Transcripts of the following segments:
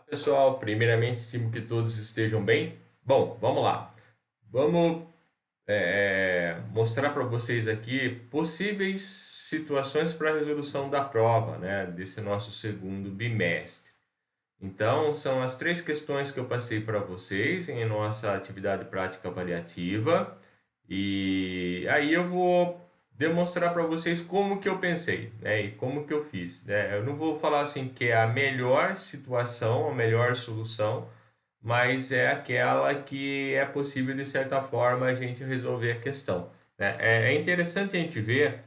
Pessoal, primeiramente estimo que todos estejam bem. Bom, vamos lá. Vamos mostrar para vocês aqui possíveis situações para a resolução da prova, né, desse nosso segundo bimestre. Então, são as três questões que eu passei para vocês em nossa atividade prática avaliativa. E aí eu vou demonstrar para vocês como que eu pensei, né, e como que eu fiz, né? Eu não vou falar assim que é a melhor situação, a melhor solução, mas é aquela que é possível de certa forma a gente resolver a questão, né? É interessante a gente ver,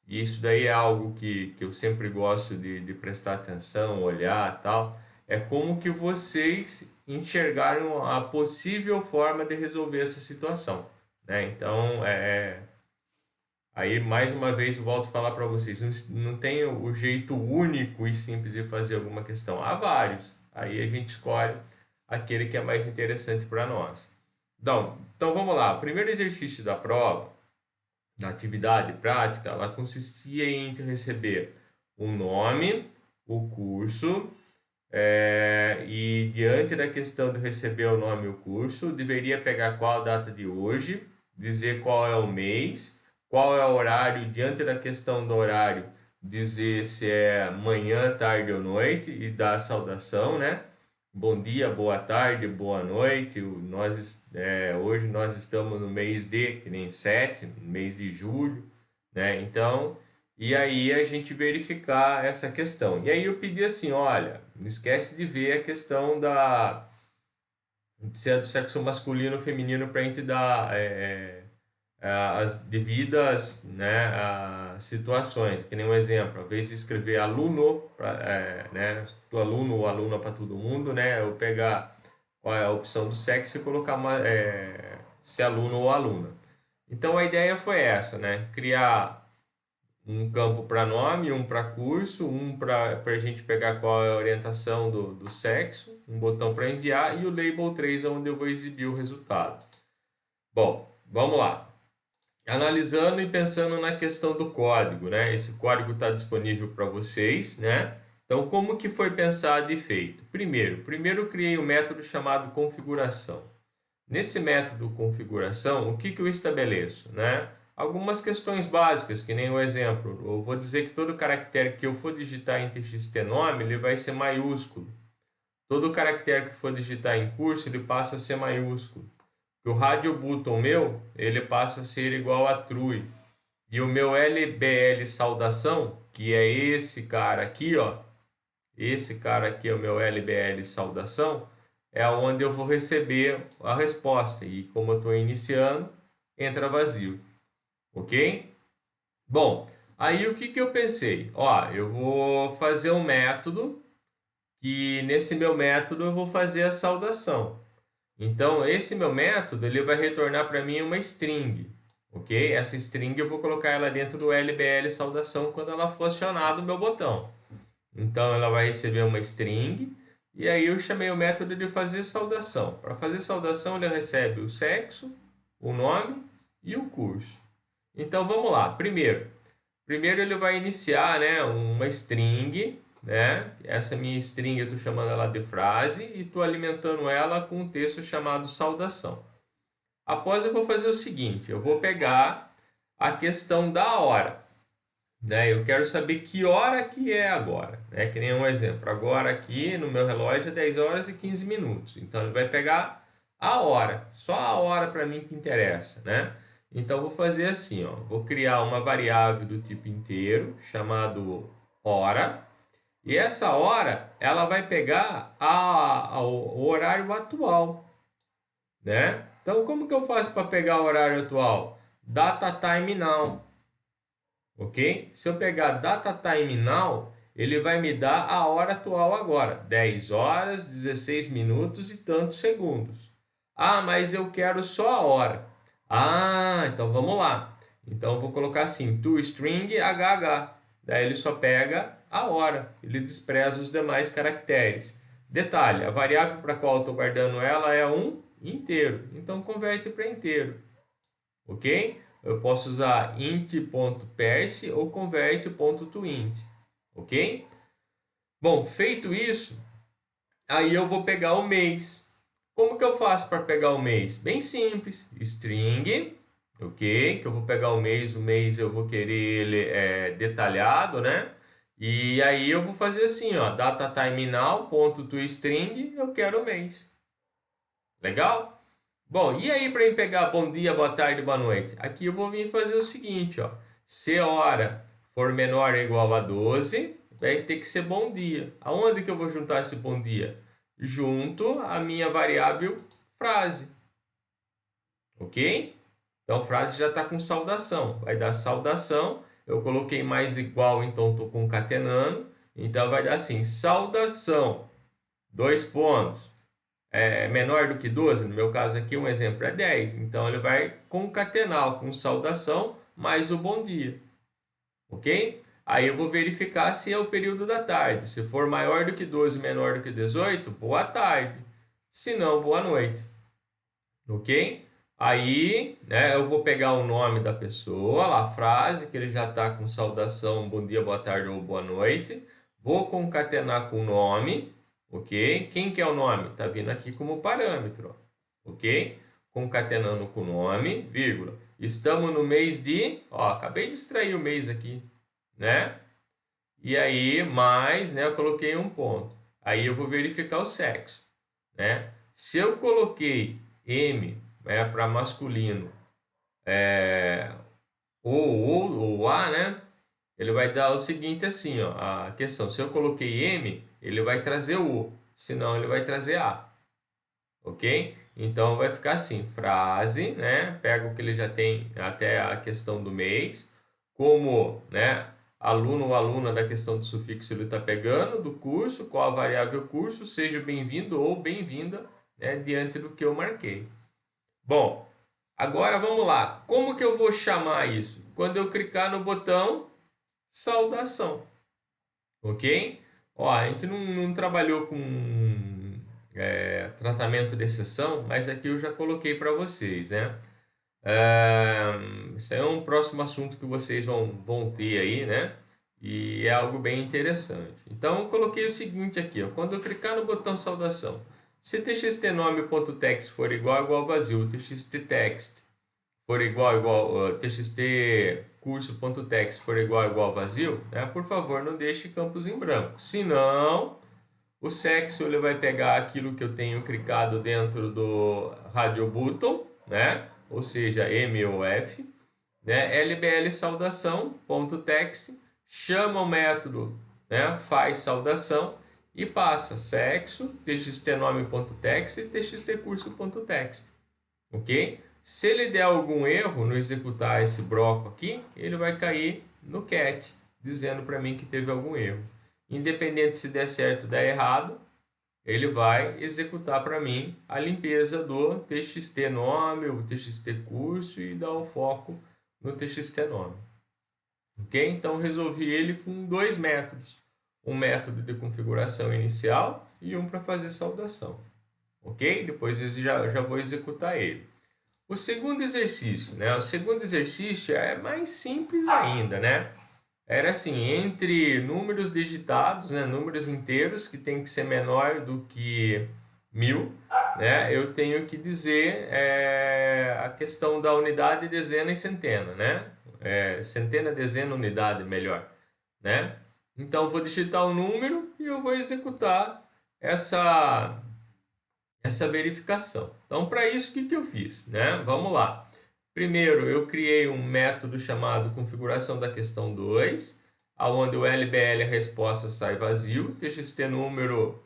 e isso daí é algo que eu sempre gosto de prestar atenção, olhar tal, é como que vocês enxergaram a possível forma de resolver essa situação, né? Então, aí mais uma vez eu volto a falar para vocês, não tem o jeito único e simples de fazer alguma questão, há vários. Aí a gente escolhe aquele que é mais interessante para nós. Então vamos lá. O primeiro exercício da prova, da atividade prática, ela consistia em receber o nome, o curso, e diante da questão de receber o nome e o curso, deveria pegar qual a data de hoje, dizer qual é o mês, qual é o horário, diante da questão do horário, dizer se é manhã, tarde ou noite e dar a saudação, né? Bom dia, boa tarde, boa noite. Hoje nós estamos no mês de, que nem 7, mês de julho, né? Então, e aí a gente verificar essa questão. E aí eu pedi assim, olha, não esquece de ver a questão de ser do sexo masculino ou feminino para a gente dar as devidas, né, situações. Que nem um exemplo, ao invés de escrever aluno, né, do aluno ou aluna para todo mundo, né, eu pegar qual é a opção do sexo e colocar se aluno ou aluna. Então a ideia foi essa, né, criar um campo para nome, um para curso, um para a gente pegar qual é a orientação do sexo, um botão para enviar e o label 3 onde eu vou exibir o resultado. Bom, vamos lá. Analisando e pensando na questão do código, né? Esse código está disponível para vocês, né? Então, como que foi pensado e feito? Primeiro eu criei um método chamado configuração. Nesse método configuração, o que que eu estabeleço, né? Algumas questões básicas, que nem o exemplo. Eu vou dizer que todo caractere que eu for digitar em TXT nome, ele vai ser maiúsculo. Todo caractere que for digitar em curso, ele passa a ser maiúsculo. O radio button meu, ele passa a ser igual a true. E o meu LBL saudação, que é esse cara aqui, ó. Esse cara aqui é o meu LBL saudação, é onde eu vou receber a resposta. E como eu estou iniciando, entra vazio. Ok? Bom, aí o que que eu pensei? Ó, eu vou fazer um método, que nesse meu método eu vou fazer a saudação. Então, esse meu método, ele vai retornar para mim uma string, ok? Essa string eu vou colocar ela dentro do LBL saudação quando ela for acionado o meu botão. Então, ela vai receber uma string, e aí eu chamei o método de fazer saudação. Para fazer saudação, ele recebe o sexo, o nome e o curso. Então, vamos lá. Primeiro ele vai iniciar, né, uma string, né? Essa minha string eu estou chamando ela de frase e estou alimentando ela com um texto chamado saudação. Após eu vou fazer o seguinte, eu vou pegar a questão da hora, né? Eu quero saber que hora que é agora, né? Que nem um exemplo. Agora aqui no meu relógio é 10 horas e 15 minutos. Então ele vai pegar a hora, só a hora para mim que interessa, né? Então vou fazer assim, ó, vou criar uma variável do tipo inteiro chamado hora, e essa hora ela vai pegar o horário atual, né? Então como que eu faço para pegar o horário atual? Data time now, ok? Se eu pegar data time now, ele vai me dar a hora atual agora, 10 horas, 16 minutos e tantos segundos. Ah, mas eu quero só a hora. Ah, então vamos lá. Então eu vou colocar assim, toString HH. Daí ele só pega a hora, ele despreza os demais caracteres. Detalhe, a variável para a qual eu estou guardando ela é um inteiro, então converte para inteiro, ok? Eu posso usar int.parse ou convert.toInt, ok? Bom, feito isso, Aí eu vou pegar o mês. Como que eu faço para pegar o mês? Bem simples, string, ok? Que eu vou pegar o mês eu vou querer ele detalhado, né? E aí eu vou fazer assim, ó, data time now, ponto to string, eu quero o mês. Legal? Bom, e aí para eu pegar bom dia, boa tarde, boa noite? Aqui eu vou vir fazer o seguinte, ó. Se hora for menor ou igual a 12, vai ter que ser bom dia. Aonde que eu vou juntar esse bom dia? Junto à minha variável frase, ok? Então, frase já está com saudação. Vai dar saudação. Eu coloquei mais igual, então estou concatenando. Então, vai dar assim, saudação, dois pontos. Menor do que 12, no meu caso aqui um exemplo é 10. Então, ele vai concatenar com saudação mais o bom dia. Ok? Aí eu vou verificar se é o período da tarde. Se for maior do que 12, menor do que 18, boa tarde. Se não, boa noite. Ok? Aí, né, eu vou pegar o nome da pessoa, lá, a frase, que ele já está com saudação, bom dia, boa tarde ou boa noite. Vou concatenar com o nome, ok? Quem que é o nome? Está vindo aqui como parâmetro, ok? Concatenando com o nome, vírgula. Estamos no mês de... Ó, acabei de extrair o mês aqui, né? E aí, mais, né, eu coloquei um ponto. Aí eu vou verificar o sexo, né? Se eu coloquei M, né, para masculino, ou A, né? Ele vai dar o seguinte assim, ó, a questão. Se eu coloquei M, ele vai trazer o, senão ele vai trazer A, ok? Então vai ficar assim, frase, né? Pega o que ele já tem até a questão do mês, como, né? Aluno ou aluna da questão do sufixo ele está pegando, do curso, qual a variável curso, seja bem-vindo ou bem-vinda, né? Diante do que eu marquei. Bom, agora vamos lá. Como que eu vou chamar isso? Quando eu clicar no botão saudação, ok? Ó, a gente não trabalhou com tratamento de exceção, mas aqui eu já coloquei para vocês, né? Isso é um próximo assunto que vocês vão ter aí, né? E é algo bem interessante. Então, eu coloquei o seguinte aqui, ó, quando eu clicar no botão saudação, se txtnome.text for igual vazio, txttext for igual, txt curso.text for igual vazio, né? Por favor, não deixe campos em branco. Senão, o sexo ele vai pegar aquilo que eu tenho clicado dentro do radio button, né? Ou seja, M ou F, né? LBL saudação.text, chama o método, né? Faz saudação e passa sexo, txtnome.text e txtcurso.text, ok? Se ele der algum erro no executar esse bloco aqui, ele vai cair no cat, dizendo para mim que teve algum erro. Independente se der certo ou der errado, ele vai executar para mim a limpeza do txt nome, o txt curso e dar o foco no txt nome. Ok? Então resolvi ele com dois métodos. Um método de configuração inicial e um para fazer saudação. Ok? Depois eu já vou executar ele. O segundo exercício, né? O segundo exercício é mais simples ainda, né? Era assim, entre números digitados, né, números inteiros, que tem que ser menor do que 1000, né, eu tenho que dizer a questão da unidade, dezena e centena, né? Centena, dezena, unidade, melhor, né? Então, vou digitar o número e eu vou executar essa verificação. Então, para isso, o que eu fiz, né? Vamos lá. Primeiro, eu criei um método chamado configuração da questão 2, onde o LBL a resposta sai vazio, txtnúmero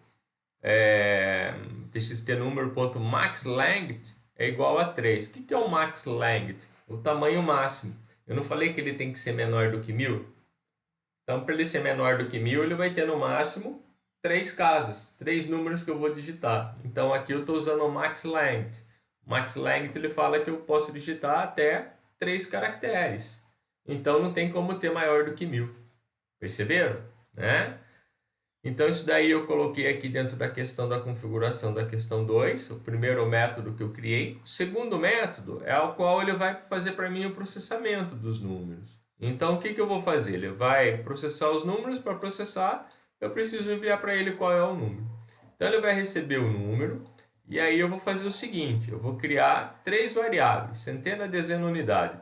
txtnúmero.maxLength é igual a 3. O que é o maxLength? O tamanho máximo. Eu não falei que ele tem que ser menor do que 1000? Então, para ele ser menor do que 1000, ele vai ter no máximo 3 casas, 3 números que eu vou digitar. Então, aqui eu estou usando o maxLength. MaxLength ele fala que eu posso digitar até 3 caracteres. Então não tem como ter maior do que 1000. Perceberam? Né? Então isso daí eu coloquei aqui dentro da questão da configuração da questão 2, o primeiro método que eu criei. O segundo método é o qual ele vai fazer para mim o processamento dos números. Então o que eu vou fazer? Ele vai processar os números. Para processar, eu preciso enviar para ele qual é o número. Então ele vai receber o número, e aí eu vou fazer o seguinte, eu vou criar 3 variáveis, centena, dezena, unidade.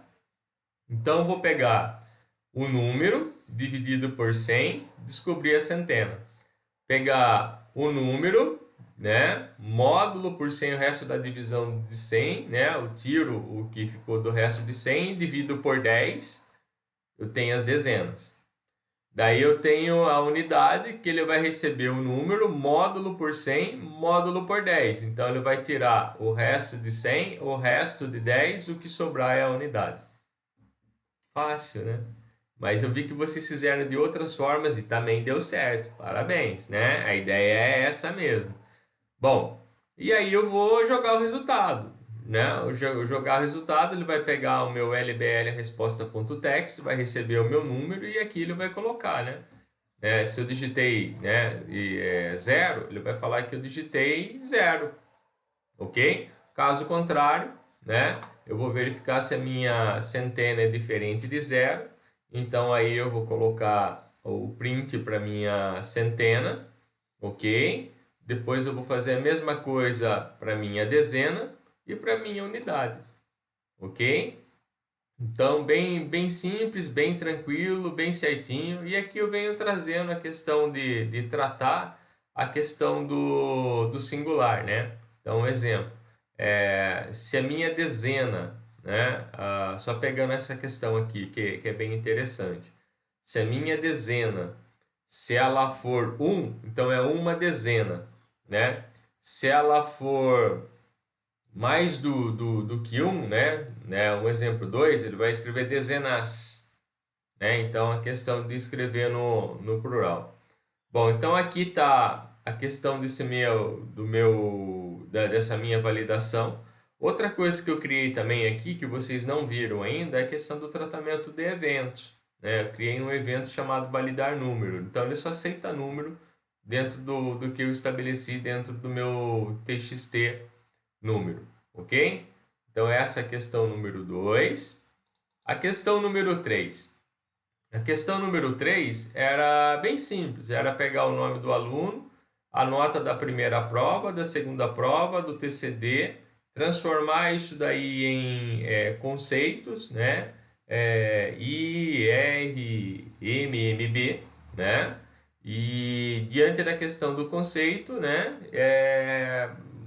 Então eu vou pegar o número dividido por 100, descobrir a centena. Pegar o número, né, módulo por 100 o resto da divisão de 100, né, eu tiro o que ficou do resto de 100, divido por 10, eu tenho as dezenas. Daí eu tenho a unidade, que ele vai receber o número, módulo por 100, módulo por 10. Então ele vai tirar o resto de 100, o resto de 10, o que sobrar é a unidade. Fácil, né? Mas eu vi que vocês fizeram de outras formas e também deu certo. Parabéns, né? A ideia é essa mesmo. Bom, e aí eu vou jogar o resultado, né? Eu jogar o resultado, ele vai pegar o meu LBL resposta.text, vai receber o meu número e aqui ele vai colocar, né? Se eu digitei, né, 0, ele vai falar que eu digitei 0, ok? Caso contrário, né, eu vou verificar se a minha centena é diferente de 0, então aí eu vou colocar o print para minha centena, ok? Depois eu vou fazer a mesma coisa para minha dezena e para minha unidade, ok? Então, bem simples, bem tranquilo, bem certinho. E aqui eu venho trazendo a questão de tratar a questão do singular, né? Então, um exemplo. Se a minha dezena, né? Só pegando essa questão aqui, que é bem interessante. Se a minha dezena, se ela for 1, então é uma dezena, né? Se ela for mais do que um, né? Um exemplo 2, ele vai escrever dezenas, né? Então, a questão de escrever no plural. Bom, então aqui está a questão dessa minha validação. Outra coisa que eu criei também aqui, que vocês não viram ainda, é a questão do tratamento de eventos, né? Eu criei um evento chamado validar número. Então, ele só aceita número dentro do que eu estabeleci dentro do meu TXT número, ok? Então, essa é a questão número 2. A questão número 3. A questão número 3 era bem simples, era pegar o nome do aluno, a nota da primeira prova, da segunda prova, do TCD, transformar isso daí em conceitos, né? I, R, M, MB, né? E diante da questão do conceito, né?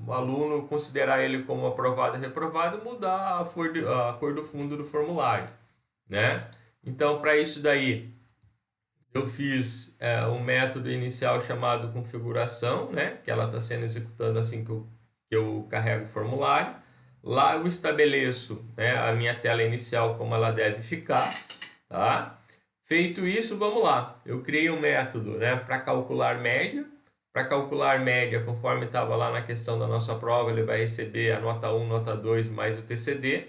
O aluno considerar ele como aprovado e reprovado, mudar a cor do fundo do formulário, né? Então, para isso daí, eu fiz um método inicial chamado configuração, né? Que ela está sendo executada assim que eu carrego o formulário. Lá eu estabeleço, né, a minha tela inicial como ela deve ficar, tá? Feito isso, vamos lá. Eu criei um método, né, para calcular média. Para calcular média, conforme estava lá na questão da nossa prova, ele vai receber a nota 1, nota 2 mais o TCD,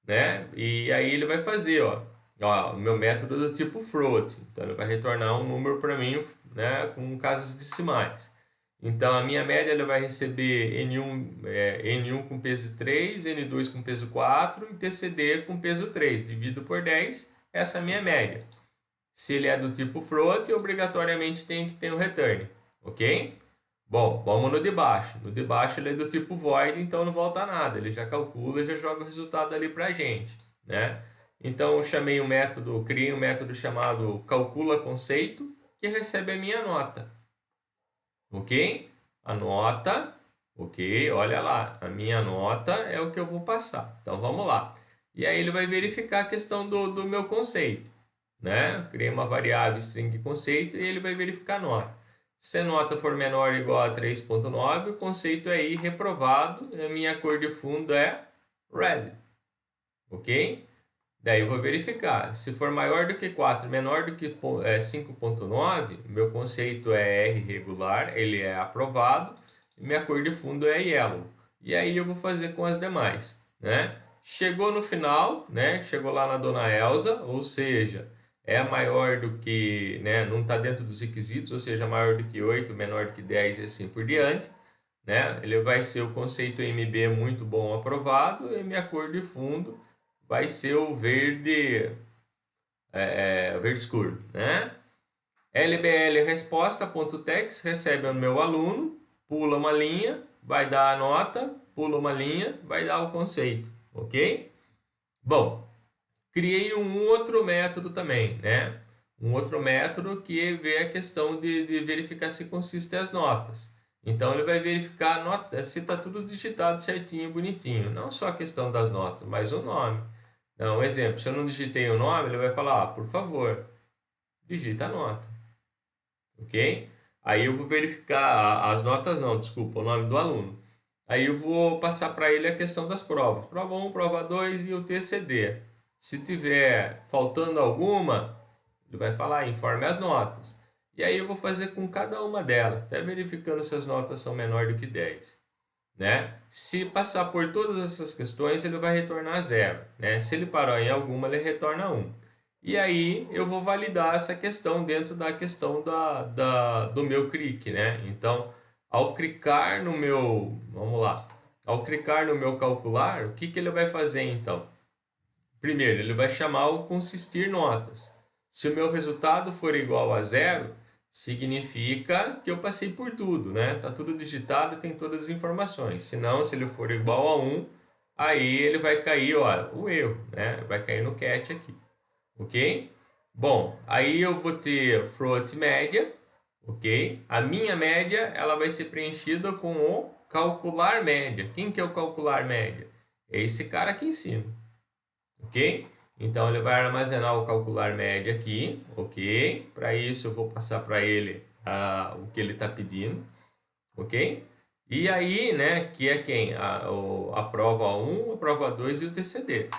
né? E aí ele vai fazer, ó, o meu método do tipo float. Então ele vai retornar um número para mim, né, com casas decimais. Então a minha média ele vai receber N1 com peso 3, N2 com peso 4 e TCD com peso 3. Divido por 10, essa é a minha média. Se ele é do tipo float, obrigatoriamente tem que ter um return, ok? Bom, vamos no de baixo. No de baixo ele é do tipo void, então não volta nada. Ele já calcula e já joga o resultado ali para a gente, né? Então eu criei um método chamado calcula conceito, que recebe a minha nota, ok? A nota, ok? Olha lá, a minha nota é o que eu vou passar. Então vamos lá. E aí ele vai verificar a questão do meu conceito, né? Criei uma variável string conceito e ele vai verificar a nota. Se a nota for menor ou igual a 3.9, o conceito é I reprovado e a minha cor de fundo é red, ok? Daí eu vou verificar. Se for maior do que 4, menor do que 5.9, meu conceito é R regular, ele é aprovado, e minha cor de fundo é yellow. E aí eu vou fazer com as demais, né? Chegou no final, né? Chegou lá na dona Elsa, ou seja, é maior do que, né? Não está dentro dos requisitos, ou seja, maior do que 8, menor do que 10 e assim por diante, né? Ele vai ser o conceito MB muito bom aprovado e minha cor de fundo vai ser o verde, verde escuro, né? LBL resposta.text recebe o meu aluno, pula uma linha, vai dar a nota, pula uma linha, vai dar o conceito, ok? Bom, criei um outro método também, né? Um outro método que vê a questão de verificar se consistem as notas. Então, ele vai verificar a nota, se está tudo digitado certinho, bonitinho. Não só a questão das notas, mas o nome. Então, um exemplo, se eu não digitei o nome, ele vai falar, por favor, digita a nota. Ok? Aí eu vou verificar as notas, não, desculpa, o nome do aluno. Aí eu vou passar para ele a questão das provas. Prova 1, prova 2 e o TCD. Se tiver faltando alguma, ele vai falar, informe as notas. E aí eu vou fazer com cada uma delas, até verificando se as notas são menor do que 10. Né? Se passar por todas essas questões, ele vai retornar 0. Né? Se ele parar em alguma, ele retorna 1. E aí eu vou validar essa questão dentro da questão do meu clique. Né? Então, ao clicar no meu... Vamos lá. Ao clicar no meu calcular, o que ele vai fazer então? Primeiro, ele vai chamar o consistir notas. Se o meu resultado for igual a 0, significa que eu passei por tudo, né? Tá tudo digitado, tem todas as informações. Se não, se ele for igual a 1, aí ele vai cair, ó, o erro, né? Vai cair no cat aqui, ok? Bom, aí eu vou ter float média, ok? A minha média, ela vai ser preenchida com o calcular média. Quem que é o calcular média? É esse cara aqui em cima, ok? Então, ele vai armazenar o calcular média aqui, ok? Para isso, eu vou passar para ele o que ele está pedindo, ok? E aí, né, que é quem? A prova 1, a prova 2 e o TCD.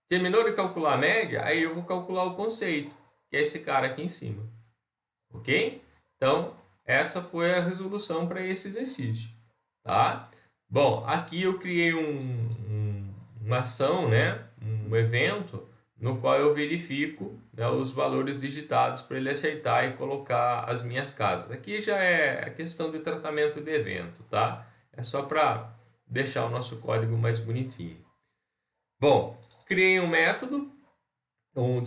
Terminou de calcular a média, aí eu vou calcular o conceito, que é esse cara aqui em cima, ok? Então, essa foi a resolução para esse exercício, tá? Bom, aqui eu criei uma ação, né, um evento, no qual eu verifico, né, os valores digitados para ele acertar e colocar as minhas casas. Aqui já é a questão de tratamento de evento, tá? É só para deixar o nosso código mais bonitinho. Bom, criei um método, um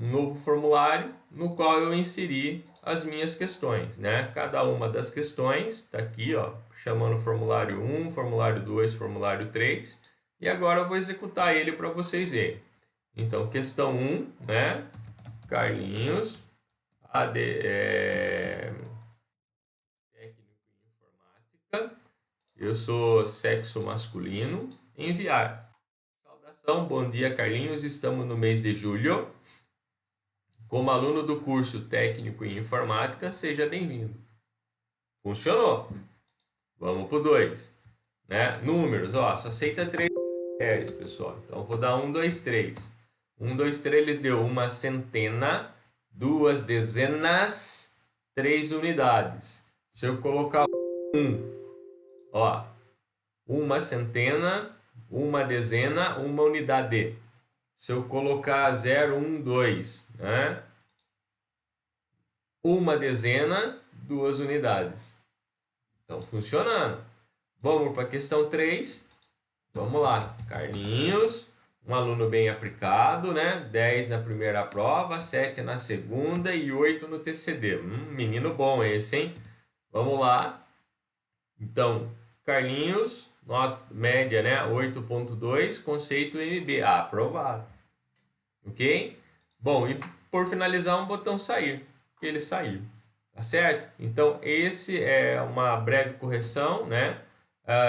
novo formulário, no qual eu inseri as minhas questões, né? Cada uma das questões está aqui, ó, chamando formulário 1, formulário 2, formulário 3, e agora eu vou executar ele para vocês verem. Então, questão 1, né? Carlinhos, técnico em informática, eu sou sexo masculino, enviar. Saudação, bom dia Carlinhos, estamos no mês de julho. Como aluno do curso técnico em informática, seja bem-vindo. Funcionou. Vamos para o 2. Né? Números, ó, só aceita 3 caracteres, pessoal. Então, vou dar 1, 2, 3. 1, 2, 3, eles deu uma centena, 2 dezenas, 3 unidades. Se eu colocar 1, ó, uma centena, uma dezena, uma unidade. Se eu colocar 0, 1, 2, né? Uma dezena, 2 unidades. Então, funcionando. Vamos para a questão 3. Vamos lá. Carlinhos, um aluno bem aplicado, né? 10 na primeira prova, 7 na segunda e 8 no TCD. Menino bom esse, hein? Vamos lá. Então, Carlinhos, nota média, né? 8.2, conceito MB. Aprovado. Ok? Bom, e por finalizar, um botão sair. Ele saiu. Tá certo? Então, esse é uma breve correção, né?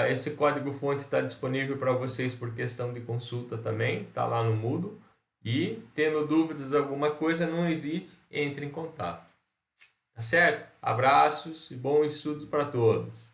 Esse código-fonte está disponível para vocês por questão de consulta também, está lá no Moodle. E, tendo dúvidas alguma coisa, não hesite, entre em contato. Tá certo? Abraços e bons estudos para todos.